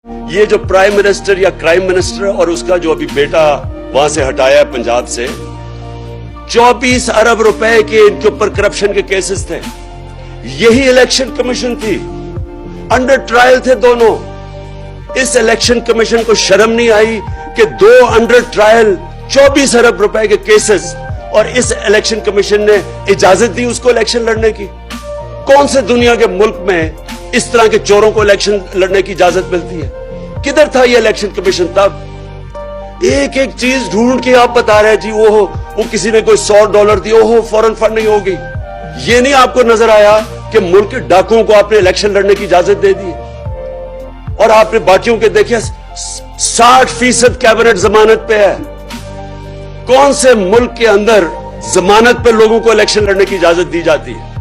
ये जो prime minister या क्राइम मिनिस्टर और उसका जो अभी बेटा वहां से हटाया है पंजाब से, 24 अरब रुपए के इनके ऊपर करप्शन के केसेस थे। यही इलेक्शन कमीशन थी, अंडर ट्रायल थे दोनों। इस इलेक्शन कमीशन को शर्म नहीं आई कि 2 अंडर ट्रायल 24 अरब रुपए के केसेस, और इस इलेक्शन कमीशन ने इजाजत दी उसको इलेक्शन लड़ने की। कौन से दुनिया के मुल्क में इस तरह के चोरों को इलेक्शन लड़ने की इजाजत मिलती है? किधर था ये इलेक्शन कमीशन तब? एक एक चीज ढूंढ के आप बता रहे हैं जी वो किसी ने कोई $100 दिया, ओहो फॉरेन फंडिंग हो गई। ये नहीं आपको नजर आया कि मुल्क के डाकुओं को आपने इलेक्शन लड़ने की इजाजत दे दी, और आपने बाकियों के देखे 60% कैबिनेट जमानत पे है। कौन से मुल्क के अंदर जमानत पे लोगों को इलेक्शन लड़ने की इजाजत दी जाती है?